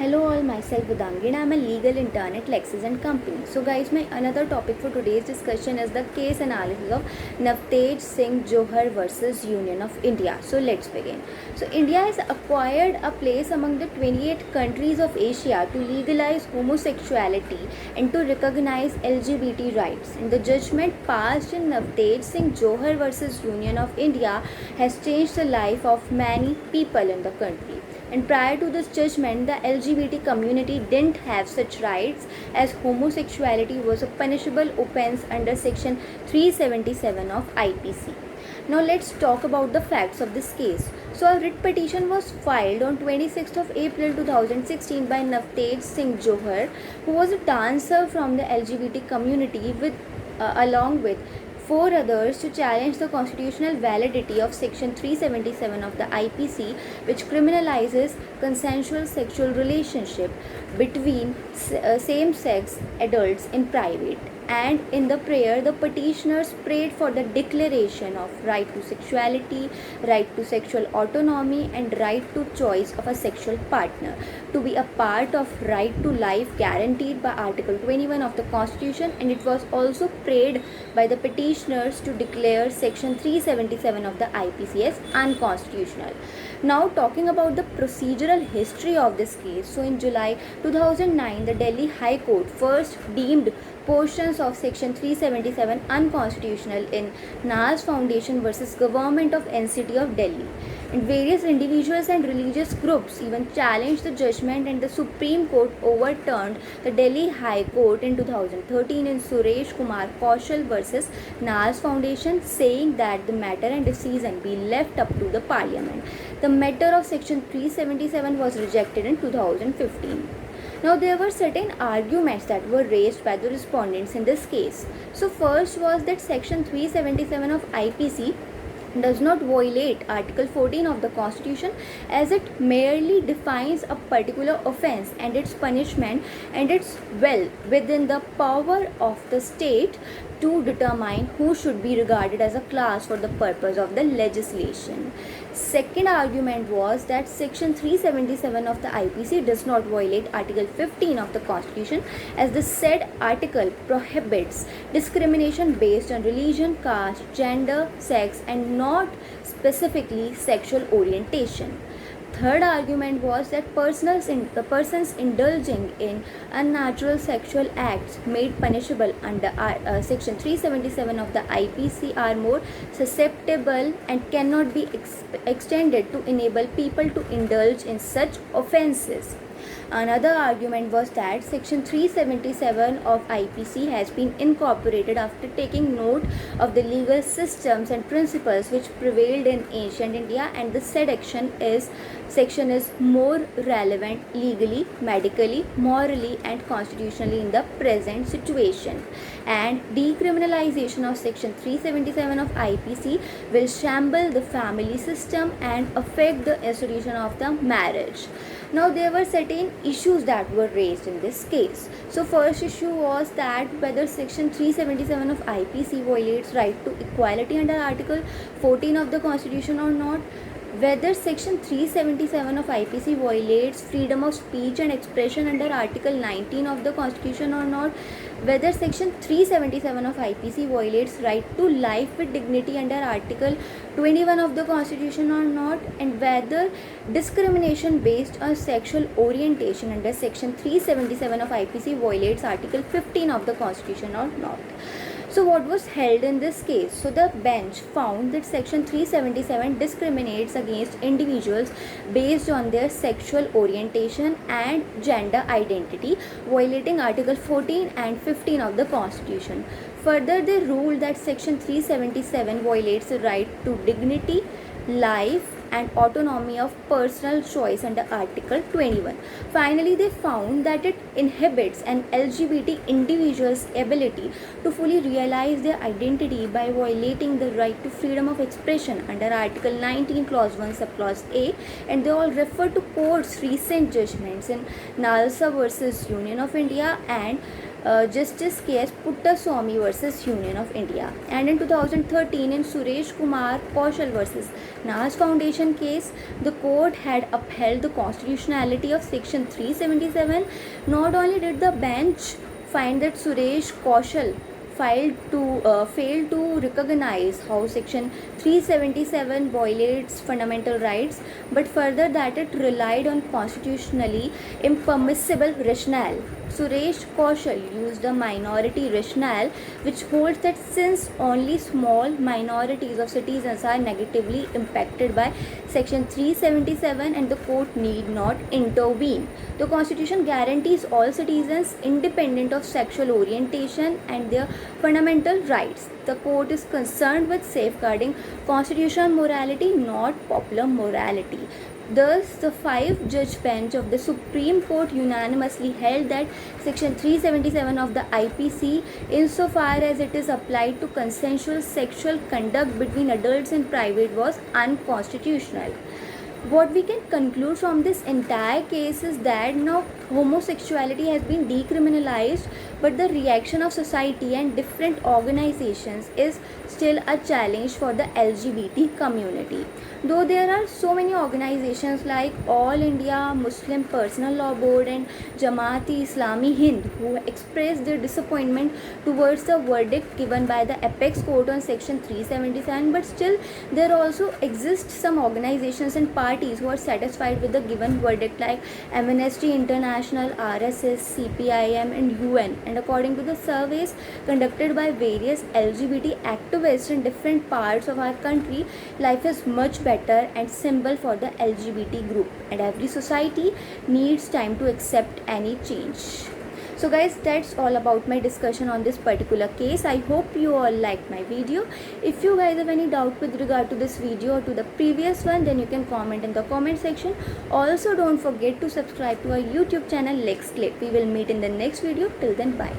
Hello all, myself Vedangi and I am a legal intern at Lexis and Company. So guys, my another topic for today's discussion is the case analysis of Navtej Singh Johar versus Union of India. So let's begin. So India has acquired a place among the 28 countries of Asia to legalize homosexuality and to recognize LGBT rights. And the judgment passed in Navtej Singh Johar versus Union of India has changed the life of many people in the country. And prior to this judgment, the LGBT community didn't have such rights, as homosexuality was a punishable offense under section 377 of IPC. Now let's talk about the facts of this case. So a writ petition was filed on 26th of April 2016 by Navtej Singh Johar, who was a dancer from the LGBT community along with four others, to challenge the constitutional validity of section 377 of the IPC, which criminalizes consensual sexual relationship between same-sex adults in private. And in the prayer, the petitioners prayed for the declaration of right to sexuality, right to sexual autonomy, and right to choice of a sexual partner, to be a part of right to life guaranteed by Article 21 of the Constitution. And it was also prayed by the petitioners to declare section 377 of the IPC as unconstitutional. Now talking about the procedural history of this case. So in July 2009, the Delhi High Court first deemed portions of section 377 unconstitutional in Naz Foundation versus Government of NCT of Delhi. And various individuals and religious groups even challenged the judgment, and the Supreme Court overturned the Delhi High Court in 2013 in Suresh Kumar Kaushal versus Naz Foundation, saying that the matter and decision be left up to the Parliament. The matter of section 377 was rejected in 2015. Now there were certain arguments that were raised by the respondents in this case. So first was that section 377 of IPC does not violate Article 14 of the Constitution, as it merely defines a particular offence and its punishment, and it's well within the power of the state to determine who should be regarded as a class for the purpose of the legislation. Second argument was that section 377 of the IPC does not violate Article 15 of the Constitution, as the said article prohibits discrimination based on religion, caste, gender, sex, and not specifically sexual orientation. Third argument was that persons indulging in unnatural sexual acts made punishable under section 377 of the IPC are more susceptible and cannot be extended to enable people to indulge in such offences. Another argument was that section 377 of IPC has been incorporated after taking note of the legal systems and principles which prevailed in ancient India, and the said section is more relevant legally, medically, morally, and constitutionally in the present situation. And decriminalization of section 377 of IPC will shamble the family system and affect the institution of the marriage. Now there were certain issues that were raised in this case. So first issue was that whether section 377 of IPC violates right to equality under Article 14 of the Constitution or not, whether section 377 of IPC violates freedom of speech and expression under Article 19 of the Constitution or not, whether section 377 of IPC violates right to life with dignity under Article 21 of the Constitution or not, and whether discrimination based on sexual orientation under section 377 of IPC violates Article 15 of the Constitution or not. So what was held in this case? So the bench found that section 377 discriminates against individuals based on their sexual orientation and gender identity, violating Article 14 and 15 of the Constitution. Further, they ruled that section 377 violates the right to dignity, life, and autonomy of personal choice under Article 21. Finally, they found that it inhibits an LGBT individual's ability to fully realize their identity by violating the right to freedom of expression under Article 19, Clause 1, Subclause A, and they all refer to court's recent judgments in Nalsa versus Union of India and Justice case Puttaswamy versus Union of India. And in 2013, in Suresh Kumar Kaushal versus Nas Foundation case, the court had upheld the constitutionality of Section 377. Not only did the bench find that Suresh Kaushal failed to recognize how Section 377 violates fundamental rights, but further that it relied on constitutionally impermissible rationale. Suresh Kaushal used a minority rationale which holds that since only small minorities of citizens are negatively impacted by Section 377 and the court need not intervene. The Constitution guarantees all citizens independent of sexual orientation and their fundamental rights. The court is concerned with safeguarding constitutional morality, not popular morality. Thus, the 5-judge bench of the Supreme Court unanimously held that Section 377 of the IPC, insofar as it is applied to consensual sexual conduct between adults in private, was unconstitutional. What we can conclude from this entire case is that now homosexuality has been decriminalized, but the reaction of society and different organizations is still a challenge for the LGBT community. Though there are so many organizations like All India Muslim Personal Law Board and Jamaat-e-Islami Hind who expressed their disappointment towards the verdict given by the apex court on Section 377, but still there also exist some organizations and parties who are satisfied with the given verdict like Amnesty International, RSS, CPIM and UN. And according to the surveys conducted by various LGBT activists in different parts of our country, life is much better and simple for the LGBT group, and every society needs time to accept any change. So guys, that's all about my discussion on this particular case. I hope you all liked my video. If you guys have any doubt with regard to this video or to the previous one, then you can comment in the comment section. Also, don't forget to subscribe to our YouTube channel Lex Clip. We will meet in the next video. Till then, bye.